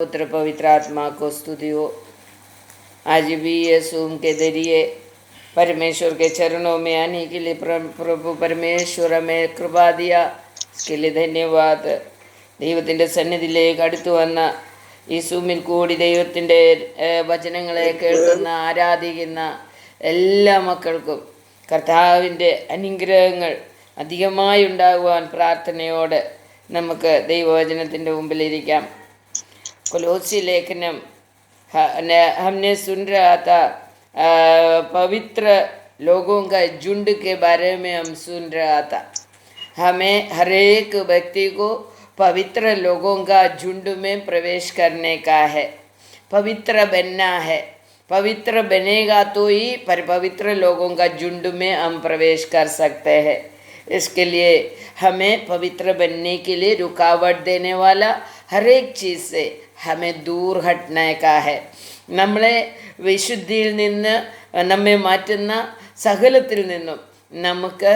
पुत्र पवित्र आत्मा को स्तुति हो। आज भी यीशु के जरिए परमेश्वर के चरणों में आने के लिए प्रभु परमेश्वर हमें कृपा दिया, इसके लिए धन्यवाद। ദൈവത്തിൻ്റെ സന്നിധിയിലേക്ക് അടുത്തു വന്ന ഈ സൂമിൽ കൂടി ദൈവത്തിൻ്റെ വചനങ്ങളെ കേൾക്കുന്ന ആരാധിക്കുന്ന എല്ലാ മക്കൾക്കും കർത്താവിൻ്റെ അനുഗ്രഹങ്ങൾ അധികമായി ഉണ്ടാകുവാൻ പ്രാർത്ഥനയോടെ നമുക്ക് ദൈവവചനത്തിൻ്റെ മുമ്പിലിരിക്കാം. കൊലോസി ലേഖനം हमने सुन रहा था, पवित्र लोगों का झुंड के बारे में हम सुन रहा था। हमें हर एक व्यक्ति को पवित्र लोगों का झुंड में प्रवेश करने का है, पवित्र बनना है। पवित्र बनेगा तो ही पवित्र लोगों का झुंड में हम प्रवेश कर सकते हैं। इसके लिए हमें पवित्र बनने के लिए रुकावट देने वाला हर एक चीज़ से हमें दूर हटने का है. നമ്മളെ വിശുദ്ധിയിൽ നിന്ന് നമ്മെ മാറ്റുന്ന സകലത്തിൽ നിന്നും നമുക്ക്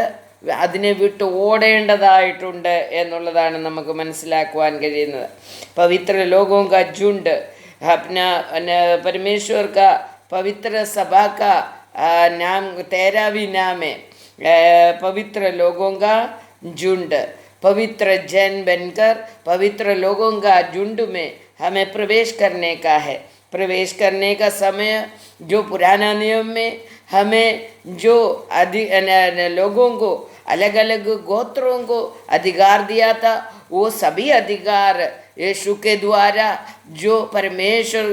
അതിനെ വിട്ട് ഓടേണ്ടതായിട്ടുണ്ട് എന്നുള്ളതാണ് നമുക്ക് മനസ്സിലാക്കുവാൻ കഴിയുന്നത്. പവിത്ര ലോകോं का झुंड अपना परमेश्वर का पवित्र सभा का नाम 13वीं नाम है, पवित्र लोगों का झुंड. पवित्र जन बनकर पवित्र लोगों का झुंड में हमें प्रवेश करने का है. प्रवेश करने का समय जो पुराना नियम में हमें जो लोगों को अलग अलग गोत्रों को अधिकार दिया था, वो सभी अधिकार यीशु के द्वारा जो परमेश्वर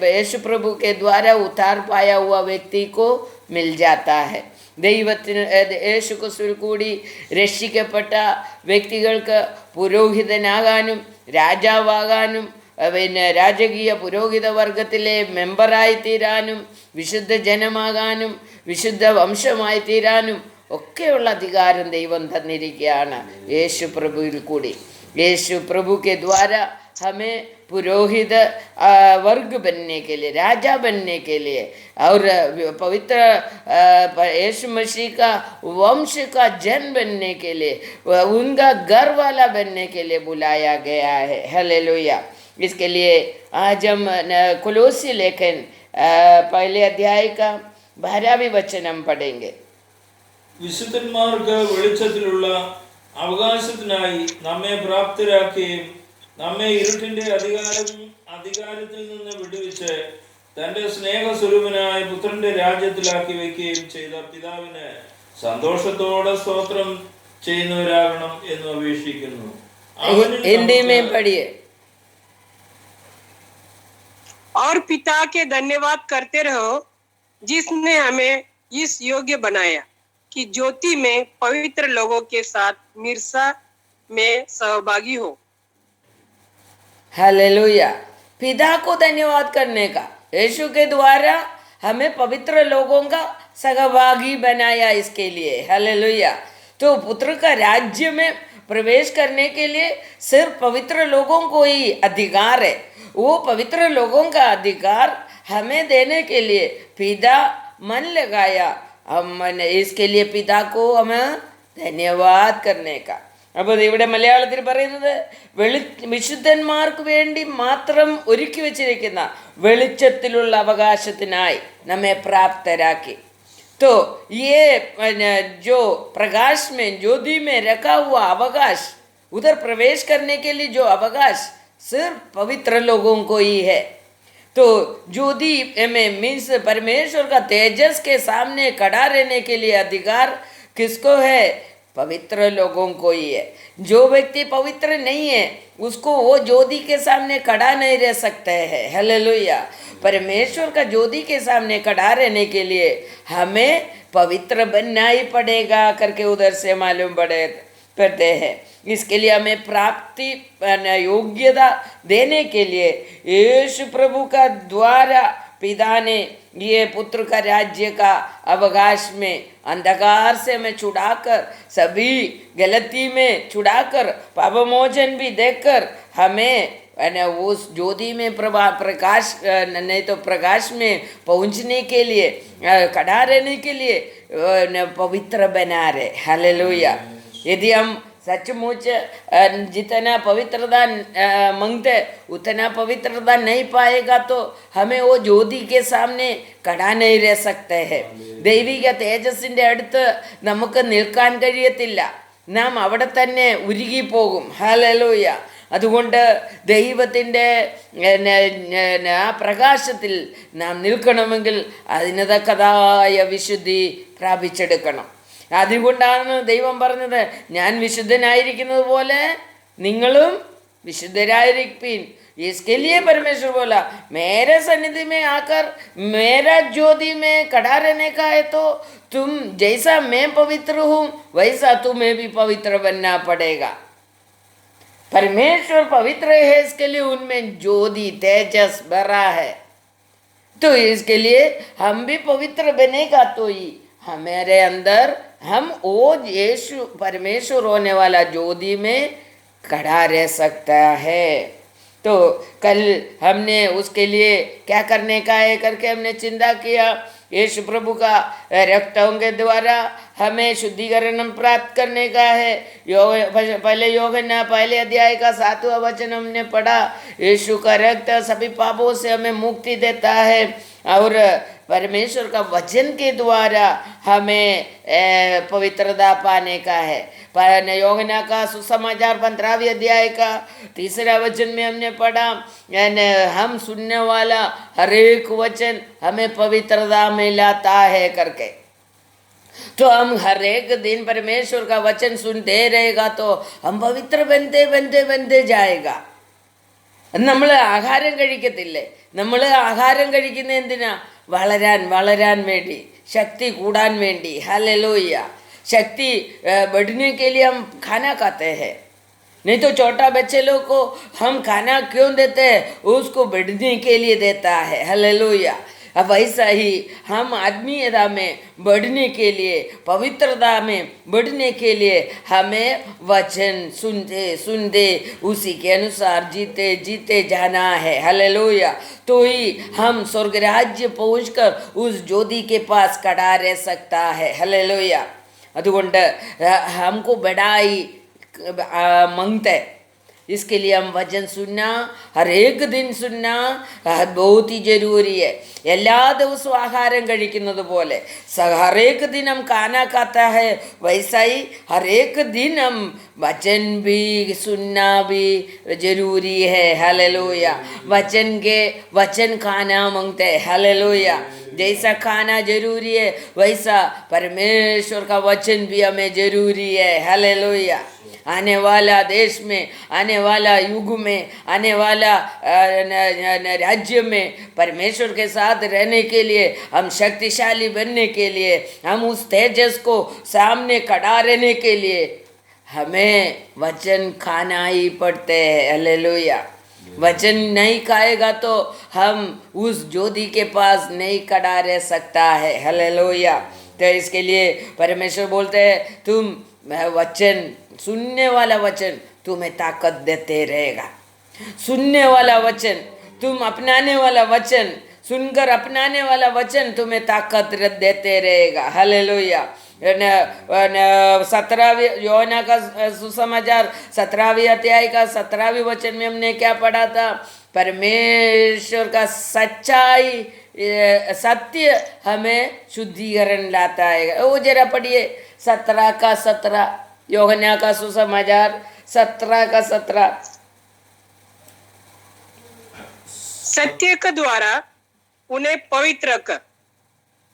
यीशु प्रभु के द्वारा उतार पाया हुआ व्यक्ति को मिल जाता है. ദൈവത്തിന് യേശു ക്രിസ്തുവിൽ കൂടി രക്ഷിക്കപ്പെട്ട വ്യക്തികൾക്ക് പുരോഹിതനാകാനും രാജാവാകാനും രാജകീയ പുരോഹിത വർഗത്തിലെ മെമ്പറായി തീരാനും വിശുദ്ധ ജനമാകാനും വിശുദ്ധ വംശമായി തീരാനും ഒക്കെയുള്ള അധികാരം ദൈവം തന്നിരിക്കുകയാണ് യേശു പ്രഭുവിൽ കൂടി. യേശു प्रभु के द्वारा हमें पुरोहित वर्ग बनने के लिए, राजा बनने के लिए और पवित्र यीशु मसीह का वंश का जन बनने के लिए, उनका घर वाला बनने के लिए बुलाया गया है. हालेलुया. इसके लिए आज हम कोलोसी लेखन पहले अध्याय का 12वीं वचन हम पढ़ेंगे. വിശുദ്ധന്മാർക്ക് വെളിച്ചത്തിലുള്ള അവകാശത്തിനായി നമ്മെ പ്രാപ്തരാക്കുകയും നമ്മെ ഇരുട്ടിന്റെ അധികാരത്തിൽ നിന്ന് വിടുവിച്ച് തന്റെ സ്നേഹസ്വരൂപനായ പുത്രന്റെ രാജ്യത്തിലാക്കി വയ്ക്കുകയും ചെയ്ത പിതാവിന് സന്തോഷത്തോടെ സ്തോത്രം ചെയ്യുന്നവരാകണം എന്ന് അപേക്ഷിക്കുന്നു. और पिता के धन्यवाद करते रहो जिसने हमें इस योग्य बनाया कि ज्योति में पवित्र लोगों के साथ मिर्सा में सहभागी हो. हालेलुया. पिता को धन्यवाद करने का, यीशु के द्वारा हमें पवित्र लोगों का सहभागी बनाया, इसके लिए हालेलुया. तो पुत्र का राज्य में प्रवेश करने के लिए सिर्फ पवित्र लोगों को ही अधिकार है. वो पवित्र लोगों का अधिकार हमें देने के लिए पिता मन लगाया. हम इसके लिए पिता को हमें धन्यवाद करने का. അപ്പോൾ ഇവിടെ മലയാളത്തിൽ പറയുന്നത് വിശുദ്ധന്മാർക്ക് വേണ്ടി മാത്രം ഒരുക്കി വച്ചിരിക്കുന്ന വെളിച്ചത്തിലുള്ള അവകാശത്തിനായി നമ്മെ പ്രാപ്തരാക്കി. तो ये जो प्रकाश में ज्योति में रखा हुआ अवकाश, उधर प्रवेश करने के लिए जो अवकाश सिर्फ पवित्र लोगों को ही है. तो ज्योति में मीन्स परमेश्वर का तेजस के सामने खड़ा रहने के लिए अधिकार किसको है? पवित्र लोगों को ही है. जो व्यक्ति पवित्र नहीं है उसको वो ज्योति के सामने खड़ा नहीं रह सकते हैं. हालेलुया. परमेश्वर का ज्योति के सामने खड़ा रहने के लिए हमें पवित्र बनना ही पड़ेगा करके उधर से मालूम पड़ते हैं. इसके लिए हमें प्राप्ति योग्यता देने के लिए यीशु प्रभु का द्वारा पिता ने ये पुत्र का राज्य का अवकाश में अंधकार से हमें छुड़ाकर, सभी गलती में छुड़ाकर, पापमोचन भी देकर हमें उस ज्योति में प्रकाश नहीं तो प्रकाश में पहुंचने के लिए, खड़ा रहने के लिए पवित्र बना रहे. हालेलुया. यदि हम सचमुच जितना पवित्रता मांगते उतना पवित्रता नहीं पाएगा तो हमें वो ज्योति के सामने खड़ा नहीं रह सकते हैं. ദൈവിക തേജസ്സിൻ്റെ അടുത്ത് നമുക്ക് നിൽക്കാൻ കഴിയത്തില്ല. നാം അവിടെ തന്നെ ഉരുകിപ്പോകും. ഹല്ലേലൂയ. അതുകൊണ്ട് ദൈവത്തിൻ്റെ ആ പ്രകാശത്തിൽ നാം നിൽക്കണമെങ്കിൽ അതിന് തക്കതായ വിശുദ്ധി പ്രാപിച്ചെടുക്കണം. അതുകൊണ്ടാണ് ദൈവം പറഞ്ഞത്, ഞാൻ വിശുദ്ധനായിരിക്കുന്നത് പോലെ നിങ്ങളും विशुद्धराയിരിപ്പീൻ. इसके लिए परमेश्वर बोला, मेरे सन्निधि में आकर मेरा ज्योति में खड़ा रहने का है तो तुम जैसा मैं पवित्र हूँ वैसा तुम्हें भी पवित्र बनना पड़ेगा. परमेश्वर पवित्र है, इसके लिए उनमें ज्योति तेजस भरा है. तो इसके लिए हम भी पवित्र बनेगा तो ही हमारे अंदर हम वो यीशु परमेश्वर होने वाला ज्योति में खड़ा रह सकता है. तो कल हमने उसके लिए क्या करने का है करके हमने चिंता किया. यीशु प्रभु का रक्तों के द्वारा हमें शुद्धिकरण प्राप्त करने का है. पहले यूहन्ना पहले अध्याय का 7वां वचन हमने पढ़ा. यीशु का रक्त सभी पापों से हमें मुक्ति देता है और परमेश्वर का वचन के द्वारा हमें पवित्रता पाने का है. यूहन्ना का सुसमाचार 15वें अध्याय का 3रा वचन में हमने पढ़ा, हम सुनने वाला हर एक वचन हमें पवित्रता में लाता है करके. तो हम हर एक दिन परमेश्वर का वचन सुनते रहेगा तो हम पवित्र बनते बनते बनते जाएगा. നമ്മൾ ആഹാരം കഴിക്കത്തില്ലേ? നമ്മൾ ആഹാരം കഴിക്കുന്ന എന്തിനാ? വളരാൻ വേണ്ടി, ശക്തി കൂടാൻ വേണ്ടി. ഹല്ലേലൂയ. शक्ति बढ़ने के लिए हम खाना खाते हैं. नहीं तो छोटा बच्चे लोग को हम खाना क्यों देते हैं? उसको बढ़ने के लिए देता है. हालेलुया. अब वैसा ही हम आत्मीयता में बढ़ने के लिए, पवित्रता में बढ़ने के लिए हमें वचन सुनते सुनते उसी के अनुसार जीते जीते जाना है. हालेलुया. तो ही हम स्वर्ग राज्य पहुँचकर उस ज्योति के पास खड़ा रह सकता है. हालेलुया. അതുകൊണ്ട് हमको बढ़ाई मांगते, इसके लिए हम वचन सुनना, हर एक दिन सुनना बहुत ही जरूरी है. എല്ലാ ദിവസവും ആഹാരം കഴിക്കുന്നത് പോലെ हर एक दिन हम खाना खाता है, वैसा ही हर एक दिन हम वचन भी सुनना भी जरूरी है. हालेलुया. वचन खाना मांगते हैं. हालेलुया. जैसा खाना जरूरी है वैसा परमेश्वर का वचन भी हमें जरूरी है. हालेलुया. आने वाला देश में, आने वाला युग में, आने वाला राज्य में परमेश्वर के साथ रहने के लिए, हम शक्तिशाली बनने के लिए, हम उस तेजस को सामने खड़ा रहने के लिए हमें वचन खाना ही पड़ते हैं. हालेलुया. वचन नहीं खाएगा तो हम उस ज्योति के पास नहीं खड़ा रह सकता है. हालेलुया. तो इसके लिए परमेश्वर बोलते हैं, तुम वचन सुनने वाला वचन तुम्हें ताकत देते रहेगा. सुनने वाला वचन, तुम अपनाने वाला वचन, सुनकर अपनाने वाला वचन तुम्हें ताकत देते रहेगा. हालेलुया. 17वें यूहन्ना का सुसमाचार 17वें अध्याय का 17वें वचन में हमने क्या पढ़ा था? परमेश्वर का सच्चाई सत्य हमें शुद्धिकरण लाता है. वो जरा पढ़िए 17 का 17 यूहन्ना का सुसमाचार 17 का 17. सत्य के द्वारा उन्हें पवित्र कर,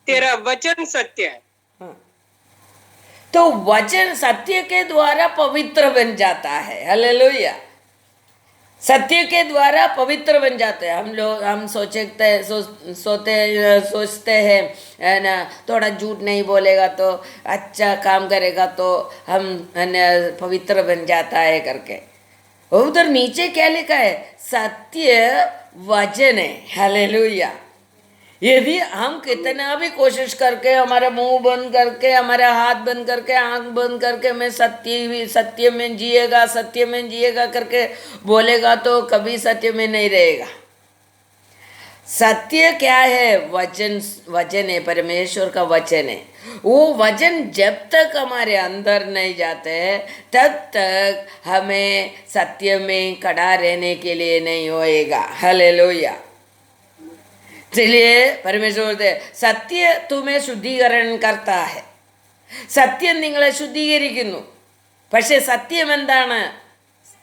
तेरा वचन सत्य है. तो वचन सत्य के द्वारा पवित्र बन जाता है. हालेलुया. सत्य के द्वारा पवित्र बन जाते हैं. हम सोचते हैं ना, थोड़ा झूठ नहीं बोलेगा तो अच्छा काम करेगा तो हम पवित्र बन जाता है करके. उधर नीचे क्या लिखा है? सत्य वचन है. हालेलुया. यदि हम कितना भी कोशिश करके, हमारा मुंह बंद करके, हमारा हाथ बंद करके, आंख बंद करके मैं सत्य में जिएगा करके बोलेगा तो कभी सत्य में नहीं रहेगा. सत्य क्या है? वचन, वचन है, परमेश्वर का वचन है। वो वचन जब तक हमारे अंदर नहीं जाते हैं तब तक हमें सत्य में खड़ा रहने के लिए नहीं होएगा। हालेलुया। इसलिए परमेश्वर बोलते സത്യ तुम्हें ശുദ്ധീകരണം करता है. സത്യം നിങ്ങളെ ശുദ്ധീകരിക്കുന്നു. പക്ഷേ സത്യം എന്താണ്?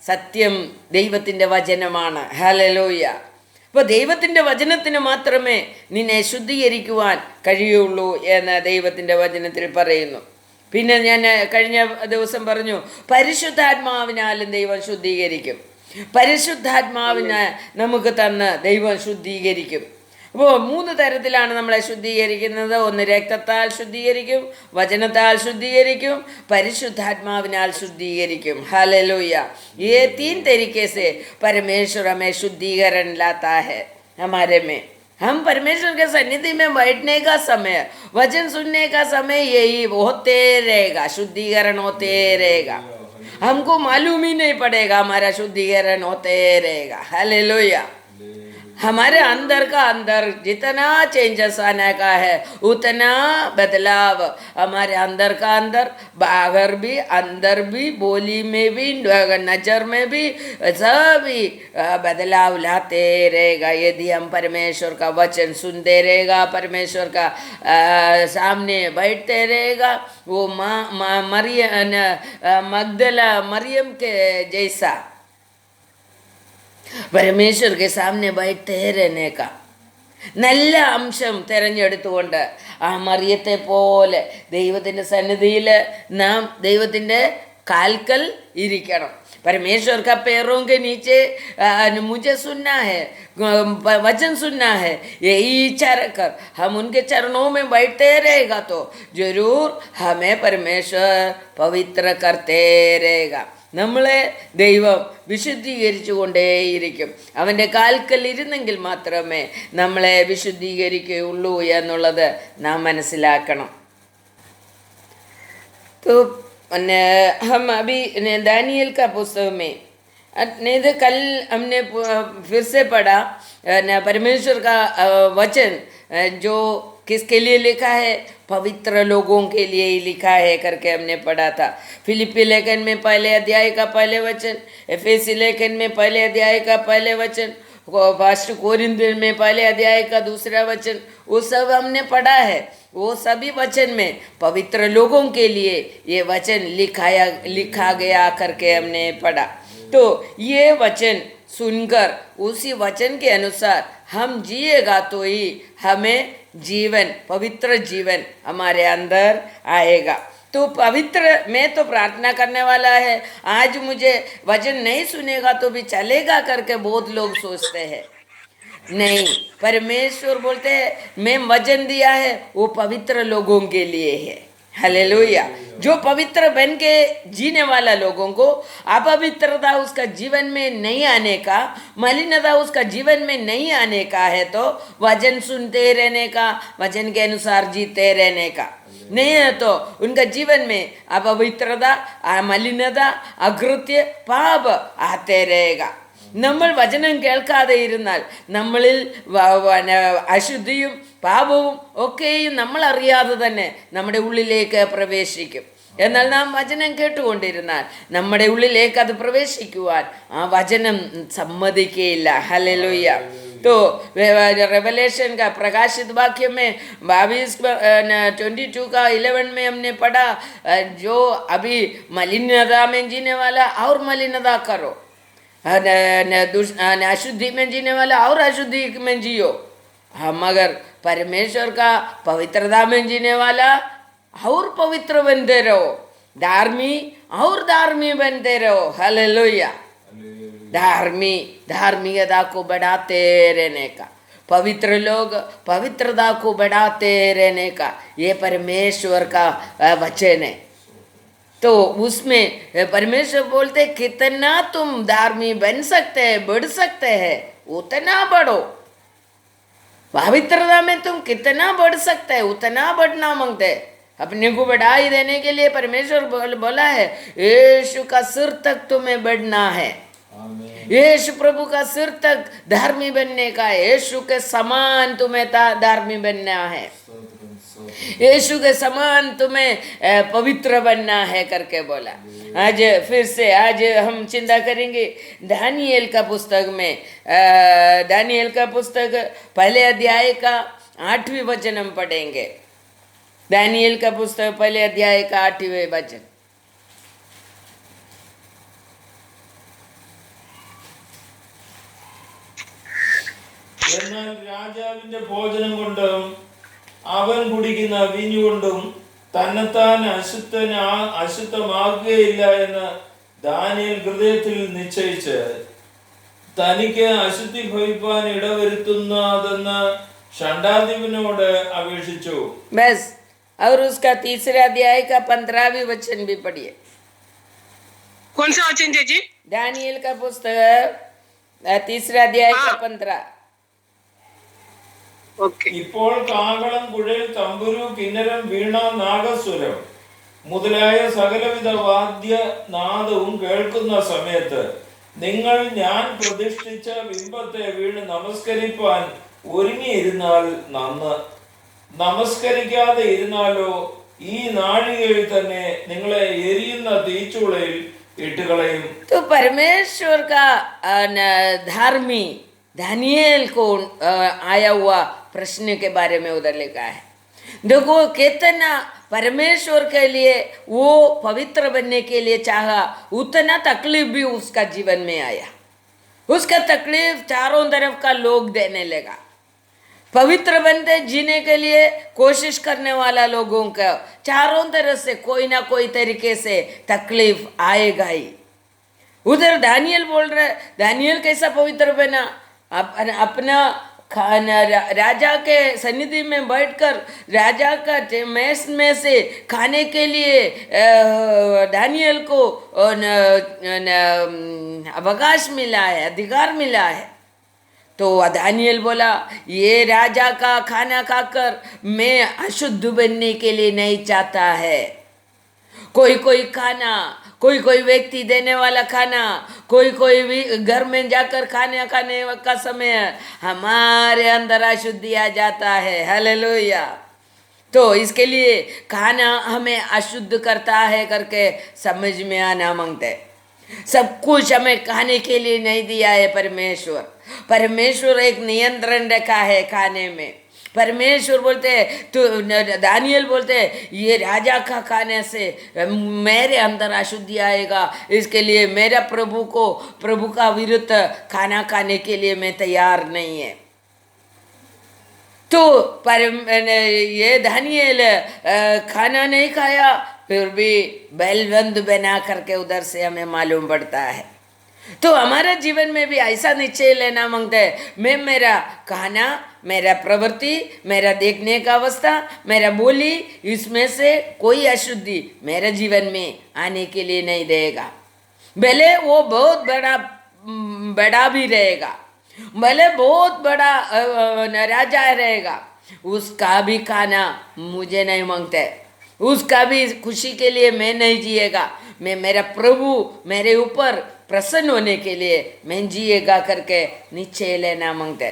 സത്യം ദൈവത്തിൻ്റെ വചനമാണ്. ഹല്ലേലൂയ. അപ്പോൾ ദൈവത്തിൻ്റെ വചനത്തിന് മാത്രമേ നിന്നെ ശുദ്ധീകരിക്കുവാൻ കഴിയുള്ളൂ എന്ന് ദൈവത്തിൻ്റെ വചനത്തിൽ പറയുന്നു. പിന്നെ ഞാൻ കഴിഞ്ഞ ദിവസം പറഞ്ഞു, പരിശുദ്ധാത്മാവിനാലും ദൈവം ശുദ്ധീകരിക്കും. പരിശുദ്ധാത്മാവിനെ നമുക്ക് തന്ന് ദൈവം ശുദ്ധീകരിക്കും. അപ്പോൾ 3 തരത്തിലാണ് നമ്മളെ ശുദ്ധീകരിക്കുന്നത്. ഒന്ന് രക്തത്താൽ ശുദ്ധീകരിക്കും, വചനത്താൽ ശുദ്ധീകരിക്കും, പരിശുദ്ധാത്മാവിനാൽ ശുദ്ധീകരിക്കും. हालेलुया. ये 3 तरीके से परमेश्वर हमें शुद्धिकरण लाता है हमारे में. हम परमेश्वर के सन्निधि में बैठने का समय, वचन सुनने का समय यही होते रहेगा, शुद्धिकरण होते रहेगा. हमको मालूम ही नहीं पड़ेगा, हमारा शुद्धिकरण होते रहेगा. हालेलुया. हमारे अंदर का अंदर जितना चेंजेस आने का है उतना बदलाव हमारे अंदर का अंदर, बाहर भी, अंदर भी, बोली में भी, नजर में भी, सभी बदलाव लाते रहेगा यदि हम परमेश्वर का वचन सुनते रहेगा, परमेश्वर का सामने बैठते रहेगा. वो मगदला मरियम के जैसा परमेश्वर के सामने बैठते रहने का നല്ല അംശം തിരഞ്ഞെടുത്തുകൊണ്ട് ആ മറിയത്തെ പോലെ ദൈവത്തിൻ്റെ സന്നിധിയിൽ നാം ദൈവത്തിൻ്റെ കാൽക്കൽ ഇരിക്കണം. परमेश्वर का पैरों के नीचे मुझे सुनना है, वचन सुनना है, यही इच्छा रखकर हम उनके चरणों में बैठते रहेगा तो जरूर हमें परमेश्वर पवित्र करते रहेगा. നമ്മളെ ദൈവം വിശുദ്ധീകരിച്ചു കൊണ്ടേയിരിക്കും. അവൻ്റെ കാൽക്കൽ ഇരുന്നെങ്കിൽ മാത്രമേ നമ്മളെ വിശുദ്ധീകരിക്കുകയുള്ളൂ എന്നുള്ളത് നാം മനസ്സിലാക്കണം. तो हम अभी दानियल का पुस्तक में नहीं तो कल हमने फिर से पढ़ा परमेश्वर का वचन जो किसके लिए लिखा है? पवित्र लोगों के लिए ही लिखा है करके हमने पढ़ा था. फिलिपी लेखन में पहले अध्याय का पहले वचन, एफेसी लेखन में पहले अध्याय का पहले वचन, फर्स्ट कोरिन्थियन में पहले अध्याय का दूसरा वचन, वो सब हमने पढ़ा है. वो सभी वचन में पवित्र लोगों के लिए ये वचन लिखा गया करके हमने पढ़ा. तो ये वचन सुनकर उसी वचन के अनुसार हम जिएगा तो ही हमें जीवन, पवित्र जीवन हमारे अंदर आएगा. तो पवित्र, मैं तो प्रार्थना करने वाला है, आज मुझे वचन नहीं सुनेगा तो भी चलेगा करके बहुत लोग सोचते हैं. नहीं, परमेश्वर बोलते हैं मैं वचन दिया है वो पवित्र लोगों के लिए है. हालेलुया. जो पवित्र बन के जीने वाला लोगों को अपवित्रता उसका जीवन में नहीं आने का, मलिनता उसका जीवन में नहीं आने का है तो वचन सुनते रहने का, वचन के अनुसार जीते रहने का. नहीं है तो उनका जीवन में अपवित्रता, मलिनता, अकृत्य, पाप आते रहेगा. നമ്മൾ വചനം കേൾക്കാതെ ഇരുന്നാൽ നമ്മളിൽ അശുദ്ധിയും പാപവും ഒക്കെയും നമ്മളറിയാതെ തന്നെ നമ്മുടെ ഉള്ളിലേക്ക് പ്രവേശിക്കും. എന്നാൽ നാം വചനം കേട്ടുകൊണ്ടിരുന്നാൽ നമ്മുടെ ഉള്ളിലേക്ക് അത് പ്രവേശിക്കുവാൻ ആ വചനം സമ്മതിക്കുകയില്ല. ഹല്ലേലൂയ. तो रेवलेशन का प्रकाशित वाक्य में 22 का 11 में हमने पढ़ा, जो अभी मलिनता में जीने वाला और मलिनता करो, अशुद्धि में जीने वाला और अशुद्धि में जियो. हम अगर परमेश्वर का पवित्रता में जीने वाला और पवित्र बनते रहो, धार्मी और धार्मी बनते रहो. हालेलुया. धार्मिकता को बढ़ाते रहने का, पवित्र लोग पवित्रता को बढ़ाते रहने का ये परमेश्वर का वचन है. तो उसमें परमेश्वर बोलते कितना तुम धार्मी बन सकते हैं, बढ़ सकते हैं, उतना बढ़ो. पवित्रता में तुम कितना बढ़ सकते हैं उतना बढ़ना मांगते हैं. अपने को बढ़ाई देने के लिए परमेश्वर बोला है यीशु का सिर तक तुम्हें बढ़ना है. आमीन। यीशु प्रभु का सिर तक धार्मी बनने का है। यीशु के समान तुम्हें धार्मी बनना है। स्तोत्रम, स्तोत्रम। यीशु के समान तुम्हें पवित्र बनना है करके बोला। आज फिर से आज हम चिंता करेंगे दानियेल का पुस्तक में। दानियेल का पुस्तक पहले अध्याय का 8वें वचन हम पढ़ेंगे। दानियेल का पुस्तक पहले अध्याय का 8वें वचन। എന്നാൽ രാജാവിന്റെ ഭോജനം കൊണ്ടും അവൻ കുടിക്കുന്ന വീഞ്ഞുകൊണ്ടും തന്നെത്താൻ അശുദ്ധമാകുകയില്ല എന്ന് ദാനിയേൽ ഹൃദയത്തിൽ നിശ്ചയിച്ച് തനിക്ക് അശുദ്ധി ഭവിപ്പാൻ ഇടവരുത്തുന്നതെന്ന് षण्डाधिपनोड अपेक्षिച്ചു। बस, और उसका तीसरा अध्याय का 15वां वचन भी पढ़िए। कौन सा वचन जी? दानियेल का पुस्तक तीसरा अध्याय का 15। ओके। ഇപ്പോൾ കാഹളം, കുഴൽ, തമ്പുരു, കിന്നരം, വീണ, നാഗസ്വരം മുതലായ സകലവിധ വാദ്യ നാദവും കേൾക്കുന്ന സമയത്ത് നിങ്ങൾ ഞാൻ പ്രതിഷ്ഠിച്ച ബിംബത്തെ വീണ് നമസ്കരിപ്പാൻ ഒരുങ്ങിയിരുന്നാൽ നന്ന്. നമസ്കരിക്കാതെ ഇരുന്നാലോ ഈ നാഴികയിൽ തന്നെ നിങ്ങളെ എരിയുന്ന തീച്ചൂളയിൽ ഇട്ടുകളയും. तो परमेश्वर का धार्मी दानियेल को आया हुआ प्रश्न के बारे में उधर लिखा है। देखो कितना परमेश्वर के लिए वो पवित्र बनने के लिए चाहा, उतना तकलीफ भी उसका जीवन में आया। उसका तकलीफ चारों तरफ का लोग देने लगा। पवित्र बनते जीने के लिए कोशिश करने वाला लोगों का चारों तरफ से कोई ना कोई तरीके से तकलीफ आएगा ही। उधर दानियेल बोल रहे, दानियेल कैसा पवित्र बना? अपना खाना राजा के सन्निधि में बैठकर राजा का मेस में से खाने के लिए दानियेल को अवकाश मिला है, अधिकार मिला है। तो दानियेल बोला ये राजा का खाना खाकर मैं अशुद्ध बनने के लिए नहीं चाहता है। कोई कोई खाना, कोई कोई व्यक्ति देने वाला खाना, कोई कोई भी घर में जाकर खाने का समय हमारे अंदर अशुद्धि आ जाता है। हालेलुया। तो इसके लिए खाना हमें अशुद्ध करता है करके समझ में आना मांगते। सब कुछ हमें खाने के लिए नहीं दिया है परमेश्वर। परमेश्वर एक नियंत्रण रखा है खाने में। परमेश्वर बोलते तो दानियेल बोलते ये राजा का खाने से मेरे अंदर अशुद्धि आएगा, इसके लिए मेरा प्रभु का विरुद्ध खाना खाने के लिए मैं तैयार नहीं है। तो ये दानियेल खाना नहीं खाया, फिर भी बलवंत बना करके उधर से हमें मालूम पड़ता है। तो हमारा जीवन में भी ऐसा निश्चय लेना मांगते हैं, मैं मेरा खाना, मेरा प्रवृत्ति, मेरा देखने का अवस्था, मेरा बोली, इसमें से कोई अशुद्धि मेरे जीवन में आने के लिए नहीं देगा। भले वो बहुत बड़ा भी रहेगा, भले बहुत बड़ा राजा रहेगा, उसका भी खाना मुझे नहीं मांगते, उसका भी खुशी के लिए मैं नहीं जिएगा। मैं मेरा प्रभु मेरे ऊपर प्रसन्न होने के लिए मैं जिएगा करके निश्चय लेना मांगते।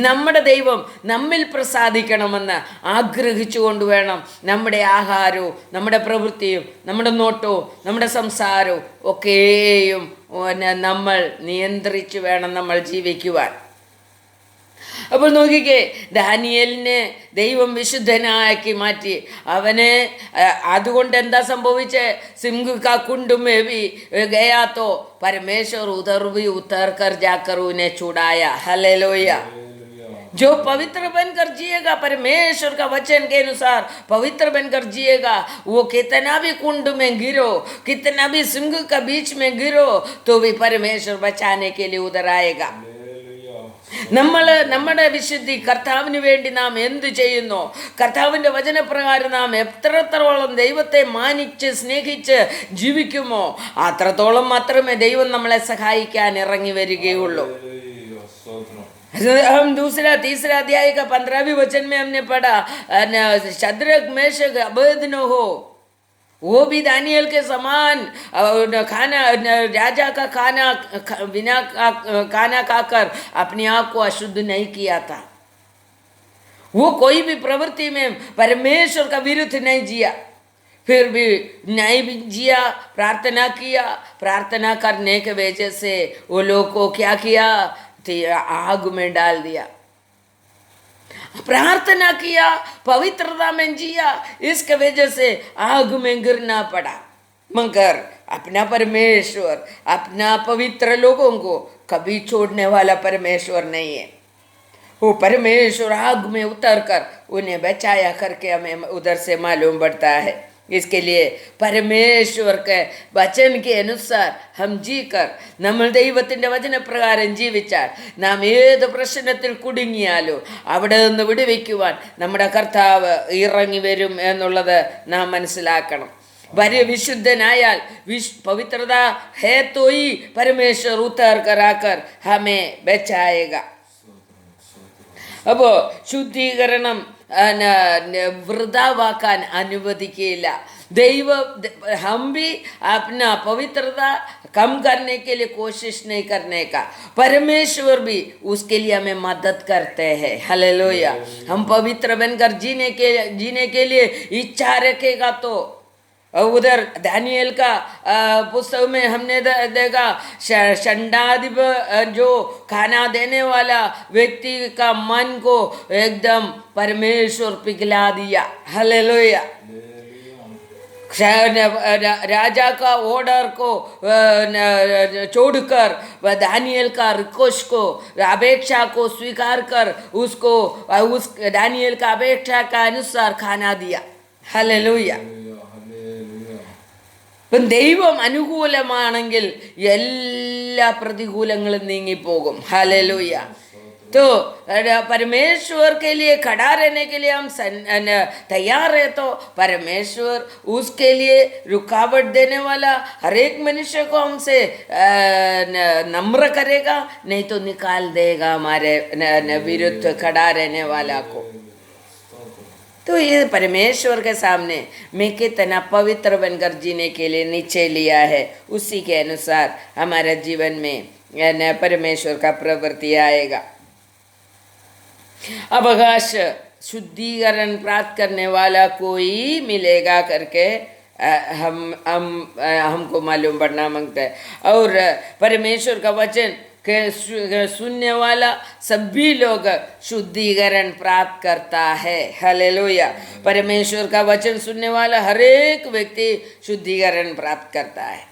നമ്മുടെ ദൈവം നമ്മിൽ പ്രസാദിക്കണമെന്ന് ആഗ്രഹിച്ചുകൊണ്ട് വേണം നമ്മുടെ ആഹാരവും നമ്മുടെ പ്രവൃത്തിയും നമ്മുടെ നോട്ടവും നമ്മുടെ സംസാരവും ഒക്കെയും നമ്മൾ നിയന്ത്രിച്ച് വേണം നമ്മൾ ജീവിക്കുവാൻ. അപ്പോൾ നോക്കിക്കേ, ദാനിയേലിനെ ദൈവം വിശുദ്ധനാക്കി മാറ്റി. അവനെ അതുകൊണ്ട് എന്താ സംഭവിച്ചേ? सिंह का कुंड में भी गया तो परमेश्वर उधर भी उतर कर जाकर उन्हें छुड़ाया। हालेलुया। जो पवित्र बनकर जिएगा, परमेश्वर का वचन के अनुसार पवित्र बनकर जिएगा, वो कितना भी कुंड में गिरो, कितना भी सिंह का बीच में गिरो, तो भी परमेश्वर बचाने के लिए उधर आएगा. നമ്മുടെ വിശുദ്ധി കർത്താവിന് വേണ്ടി നാം എന്ത് ചെയ്യുന്നു, കർത്താവിൻ്റെ വചനപ്രകാരം നാം എത്രത്തോളം ദൈവത്തെ മാനിച്ച് സ്നേഹിച്ച് ജീവിക്കുമോ അത്രത്തോളം മാത്രമേ ദൈവം നമ്മളെ സഹായിക്കാൻ ഇറങ്ങി വരികയുള്ളൂ. हम दूसरा तीसरा अध्याय का 15वें वचन में हमने पढ़ा, शद्रक, मेशक, अबेदनगो वो भी दानियल के समान खाना राजा का खाना बिना खाना खाकर अपने आप को अशुद्ध नहीं किया था। वो कोई भी प्रवृत्ति में परमेश्वर का विरुद्ध नहीं जिया, फिर भी नहीं भी जिया, प्रार्थना किया। प्रार्थना करने के वजह से वो लोग को क्या किया, आग में डाल दिया। प्रार्थना किया, पवित्रता में जिया, इसके वजह से आग में गिरना पड़ा। मगर अपना परमेश्वर अपना पवित्र लोगों को कभी छोड़ने वाला परमेश्वर नहीं है। वो परमेश्वर आग में उतर कर उन्हें बचाया करके हमें उधर से मालूम पड़ता है। इसके लिए परमेश्वर के वचन के अनुसार हम जीकर നമ്മൾ ദൈവത്തിൻ്റെ വചനപ്രകാരം ജീവിച്ചാൽ നാം ഏത് പ്രശ്നത്തിൽ കുടുങ്ങിയാലോ അവിടെ നിന്ന് വിടുവിക്കുവാൻ നമ്മുടെ കർത്താവ് ഇറങ്ങി വരും എന്നുള്ളത് നാം മനസ്സിലാക്കണം। वरी विशुद्धनायाल पवित्रता है तो ही परमेश्वर उतर कर आकर हमें बचाएगा। अब ശുദ്ധീകരണം वृद्धावाकान अनुवदिकेला। दैव हम भी अपना पवित्रता कम करने के लिए कोशिश नहीं करने का, परमेश्वर भी उसके लिए हमें मदद करते हैं। हालेलुया। हम पवित्र बनकर जीने के लिए इच्छा रखेगा तो उधर दानियल का पुस्तक में हमने देखा षंडाधिप जो खाना देने वाला व्यक्ति का मन को एकदम परमेश्वर पिघला दिया। हालेलुया। राजा का ऑर्डर को छोड़कर दानियल का रिक्वेस्ट को अपेक्षा को स्वीकार कर उसको उस दानियल का अपेक्षा का अनुसार खाना दिया। हालेलुया। ഇപ്പം ദൈവം അനുകൂലമാണെങ്കിൽ എല്ലാ പ്രതികൂലങ്ങളും നീങ്ങിപ്പോകും। हालेलुया। तो परमेश्वर के लिए खड़ा रहने के लिए हम तैयार है तो परमेश्वर उसके लिए रुकावट देने वाला हर एक मनुष्य को हमसे नम्र करेगा, नहीं तो निकाल देगा हमारे विरुद्ध खड़ा रहने वाला को। तो ये परमेश्वर के सामने मैं कितना पवित्र बनकर जीने के लिए निश्चय लिया है, उसी के अनुसार हमारे जीवन में परमेश्वर का प्रवृत्ति आएगा। अवकाश शुद्धिकरण प्राप्त करने वाला कोई मिलेगा करके हमको मालूम पड़ना मांगता है। और परमेश्वर का वचन के सुनने वाला सभी लोग शुद्धिकरण प्राप्त करता है। हालेलुया। परमेश्वर का वचन सुनने वाला हर एक व्यक्ति शुद्धिकरण प्राप्त करता है।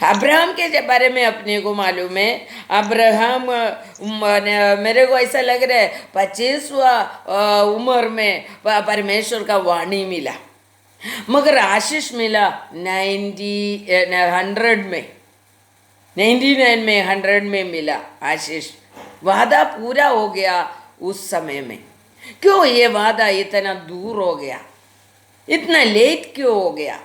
अब्राहम के बारे में अपने को मालूम है। अब्राहम मेरे को ऐसा लग रहा है 25वां उम्र में परमेश्वर का वाणी मिला, मगर आशीष मिला 100 में 99 में 100 में मिला आशीष। वादा पूरा हो गया उस समय में। क्यों ये वादा इतना दूर हो गया, इतना लेट क्यों हो गया?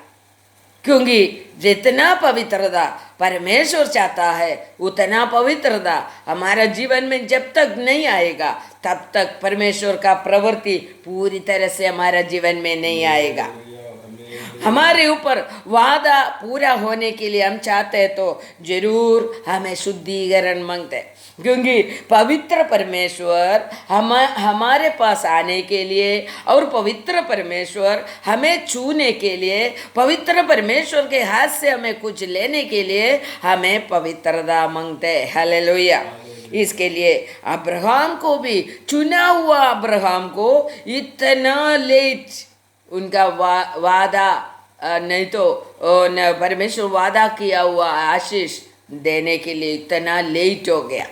क्योंकि जितना पवित्रता परमेश्वर चाहता है उतना पवित्रता हमारा जीवन में जब तक नहीं आएगा तब तक परमेश्वर का प्रवृत्ति पूरी तरह से हमारा जीवन में नहीं आएगा। हमारे ऊपर वादा पूरा होने के लिए हम चाहते हैं तो जरूर हमें शुद्धिकरण मांगते हैं, क्योंकि पवित्र परमेश्वर हमारे पास आने के लिए और पवित्र परमेश्वर हमें छूने के लिए, पवित्र परमेश्वर के हाथ से हमें कुछ लेने के लिए हमें पवित्रता मांगते हैं। हालेलुया। इसके लिए अब्राहम को भी, चुना हुआ अब्राहम को इतना लेट उनका वादा नहीं तो परमेश्वर वादा किया हुआ आशीष देने के लिए इतना लेट हो गया,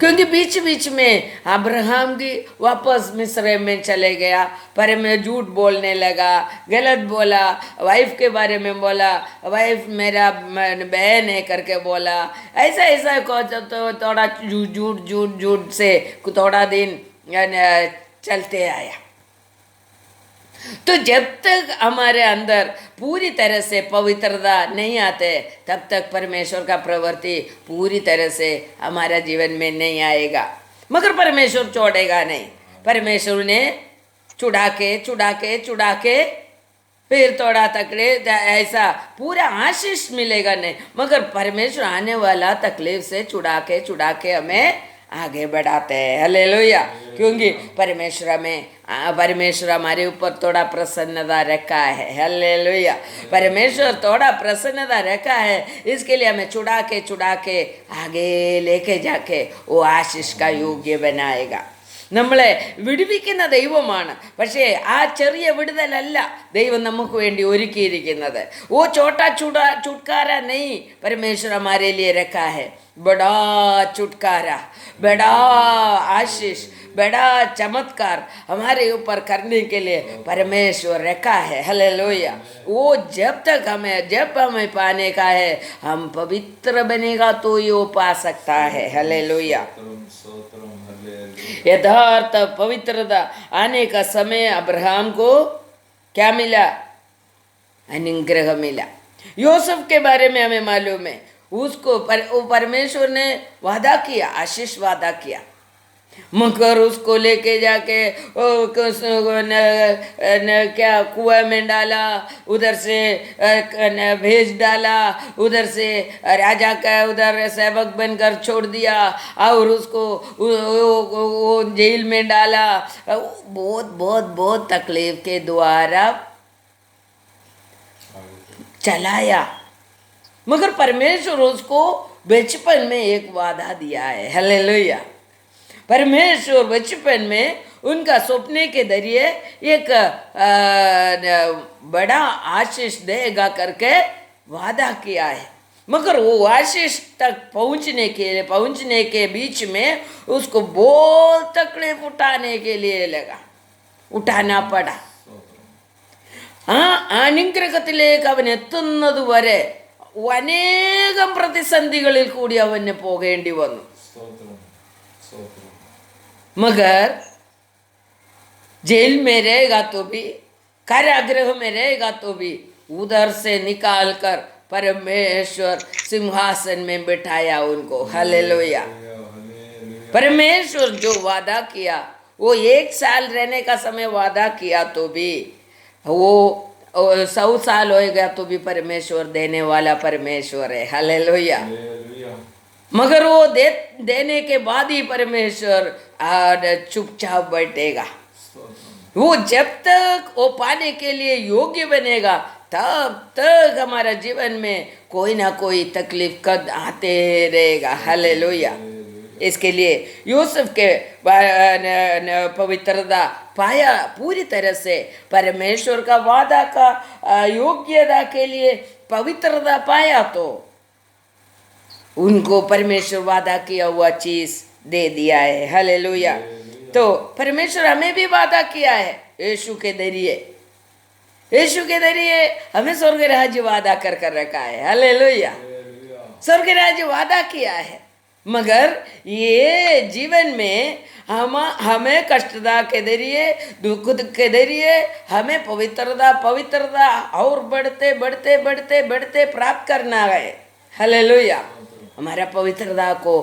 क्योंकि बीच बीच में अब्राहम की वापस मिस्र में चले गया, पर मैं झूठ बोलने लगा, गलत बोला, वाइफ के बारे में बोला, वाइफ मेरा बहन है करके बोला, ऐसा ऐसा तो थोड़ा झूठ से थोड़ा दिन चलते आया। तो जब तक हमारे अंदर पूरी तरह से पवित्रता नहीं आते तब तक परमेश्वर का प्रवृत्ति पूरी तरह से हमारा जीवन में नहीं आएगा। मगर परमेश्वर छोड़ेगा नहीं। परमेश्वर ने चुड़ा के फिर थोड़ा तकलीफ ऐसा पूरा आशीष मिलेगा नहीं, मगर परमेश्वर आने वाला तकलीफ से छुड़ा के हमें आगे बढ़ाते हैं। हालेलुया। क्योंकि परमेश्वर हमारे ऊपर थोड़ा प्रसन्नता रखा है। हालेलुया। परमेश्वर थोड़ा प्रसन्नता रखा है, इसके लिए हमें छुड़ा के आगे लेके जाके वो आशीष का योग्य बनाएगा। നമ്മളെ വിടുവിക്കുന്ന ദൈവമാണ്. പക്ഷേ ആ ചെറിയ വിടുതലല്ല ദൈവം നമുക്ക് വേണ്ടി ഒരുക്കിയിരിക്കുന്നത്. ഓ ചോട്ടാ छुटकारा नहीं परमेश्वर हमारे लिए रखा है, बड़ा छुटकारा, बड़ा आशीष, बड़ा चमत्कार हमारे ऊपर करने के लिए परमेश्वर रखा है। हालेलुया। वो जब हमें पाने का है, हम पवित्र बनेगा तो ये वो पा सकता है। हालेलुया। यथार्थ पवित्रता आने का समय अब्राहम को क्या मिला? अनुग्रह मिला। यूसुफ के बारे में हमें मालूम है, उसको परमेश्वर ने वादा किया, आशीष वादा किया, मगर उसको लेके जाके क्या कुएं में डाला, उधर से भेज डाला, उधर से राजा का उधर सेवक बनकर छोड़ दिया और उसको वो जेल में डाला। बहुत बहुत बहुत तकलीफ के द्वारा चलाया, मगर परमेश्वर उसको बचपन में एक वादा दिया है। हालेलुया। परमेश्वर बचपन में उनका सपने के जरिए एक बड़ा आशीष देगा करके वादा किया है, मगर वो आशीष तक पहुंचने के बीच में उसको बहुत तकलीफ उठाने के लिए उठाना पड़ा. ആ അനുഗ്രഹത്തിലേക്ക് അവൻ എത്തുന്നത് വരെ അനേകം പ്രതിസന്ധികളിൽ കൂടി അവന് പോകേണ്ടി വന്നു. मगर जेल में रहेगा तो भी, कारागृह में रहेगा तो भी, उधर से निकाल कर परमेश्वर सिंहासन में बिठाया उनको. हालेलुया. परमेश्वर जो वादा किया, वो 1 साल रहने का समय वादा किया तो भी, वो 100 साल होएगा तो भी परमेश्वर देने वाला परमेश्वर है. हालेलुया. मगर वो देने के बाद ही परमेश्वर चुपचाप बैठेगा. वो जब तक वो पाने के लिए योग्य बनेगा तब तक हमारा जीवन में कोई ना कोई तकलीफ कद आते रहेगा. हालेलुया. इसके लिए यूसुफ के पवित्रता पाया पूरी तरह से, परमेश्वर का वादा का योग्यता के लिए पवित्रता पाया तो उनको परमेश्वर वादा किया हुआ चीज दे दिया है. हालेलुया. तो परमेश्वर हमें भी वादा किया है यीशु के जरिए. यीशु के जरिए हमें स्वर्ग राज्य वादा कर रखा है. हालेलुया. स्वर्ग राज्य वादा किया है, मगर ये जीवन में हमें कष्टता के जरिए, दुख के जरिए हमें पवित्रता और बढ़ते बढ़ते बढ़ते बढ़ते प्राप्त करना है. हालेलुया. हमारा पवित्रता को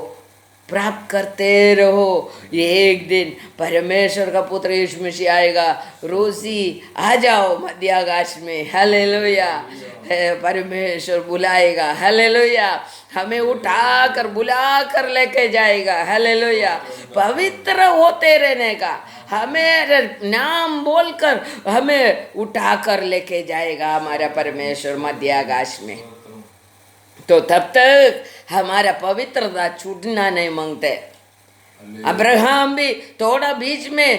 प्राप्त करते रहो. एक दिन परमेश्वर का पुत्र यीशु मसीह आएगा. रोजी आ जाओ मध्य आकाश में. हालेलुया. परमेश्वर बुलाएगा. हालेलुया. हमें उठाकर बुलाकर लेके जाएगा. हालेलुया. पवित्र होते रहने का, हमें नाम बोलकर हमें उठाकर लेके जाएगा हमारा परमेश्वर मध्य आकाश में. तो तब तक हमारा पवित्रता छूटना नहीं मांगते. अब्राहम भी थोड़ा बीच में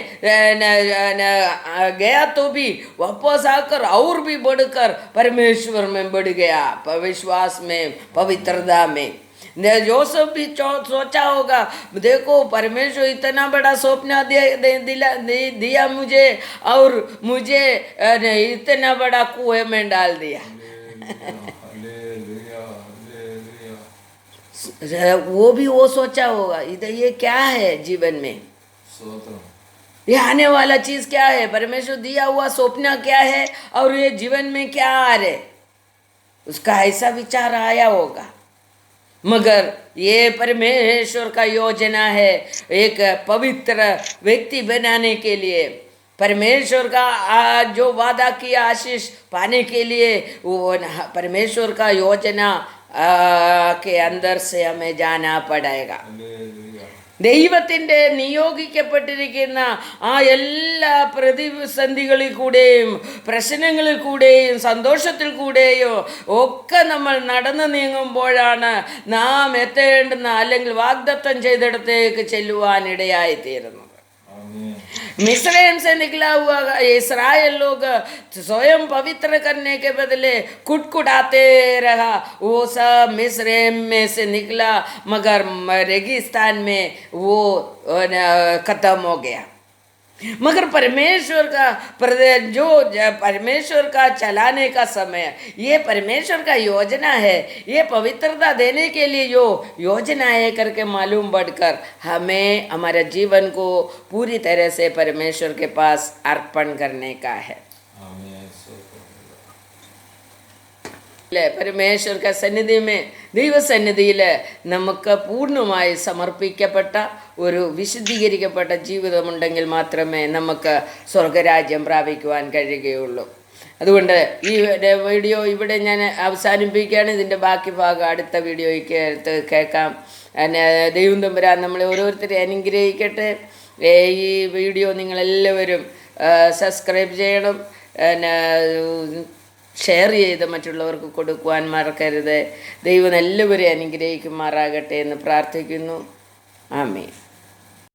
गया तो भी वापस आकर और भी बढ़कर परमेश्वर में बढ़ गया, विश्वास में, पवित्रता में. जोसेफ भी सोचा होगा, देखो परमेश्वर इतना बड़ा सपना दिया मुझे और मुझे इतना बड़ा कुएं में डाल दिया. वो सोचा होगा इधर ये क्या है जीवन में, ये आने वाला चीज क्या है, परमेश्वर दिया हुआ सपना क्या है और ये जीवन में क्या आ रहे, उसका ऐसा विचार आया होगा. मगर ये परमेश्वर का योजना है एक पवित्र व्यक्ति बनाने के लिए. परमेश्वर का जो वादा किया आशीष पाने के लिए वो परमेश्वर का योजना के अंदर से हमें जाना पड़ेगा. ദൈവത്തിൻ്റെ നിയോഗിക്കപ്പെട്ടിരിക്കുന്ന ആ എല്ലാ പ്രതിസന്ധികളിൽ കൂടെയും പ്രശ്നങ്ങളിൽ കൂടെയും സന്തോഷത്തിൽ കൂടെയോ ഒക്കെ നമ്മൾ നടന്നു നീങ്ങുമ്പോഴാണ് നാം എത്തേണ്ടുന്ന അല്ലെങ്കിൽ വാഗ്ദത്തം ചെയ്തിടത്തേക്ക് ചെല്ലുവാനിടയായിത്തീരുന്നത്. मिस्रैम से निकला हुआ इस्राएल लोग स्वयं पवित्र करने के बदले कुटकुटाते रहा. वो सब मिस्रैम में से निकला मगर रेगिस्तान में वो खत्म हो गया. मगर परमेश्वर का जो परमेश्वर का चलाने का समय, ये परमेश्वर का योजना है. ये पवित्रता देने के लिए जो योजना है करके मालूम बढ़कर हमें हमारे जीवन को पूरी तरह से परमेश्वर के पास अर्पण करने का है. परमेश्वर का सन्निधि में ദൈവസന്നിധിയിൽ നമുക്ക് പൂർണ്ണമായി സമർപ്പിക്കപ്പെട്ട ഒരു വിശുദ്ധീകരിക്കപ്പെട്ട ജീവിതമുണ്ടെങ്കിൽ മാത്രമേ നമുക്ക് സ്വർഗരാജ്യം പ്രാപിക്കുവാൻ കഴിയുകയുള്ളൂ. അതുകൊണ്ട് ഈ വീഡിയോ ഇവിടെ ഞാൻ അവസാനിപ്പിക്കുകയാണ്. ഇതിൻ്റെ ബാക്കി ഭാഗം അടുത്ത വീഡിയോയ്ക്ക് കേൾക്കാം. ദൈവം തമ്പുരാൻ നമ്മളെ ഓരോരുത്തരെയും അനുഗ്രഹിക്കട്ടെ. ഈ വീഡിയോ നിങ്ങളെല്ലാവരും സബ്സ്ക്രൈബ് ചെയ്യണം, ഷെയർ ചെയ്ത് മറ്റുള്ളവർക്ക് കൊടുക്കുവാൻ മറക്കരുത്. ദൈവം എല്ലാവരെയും അനുഗ്രഹിക്കുമാറാകട്ടെ എന്ന് പ്രാർത്ഥിക്കുന്നു. ആമേൻ.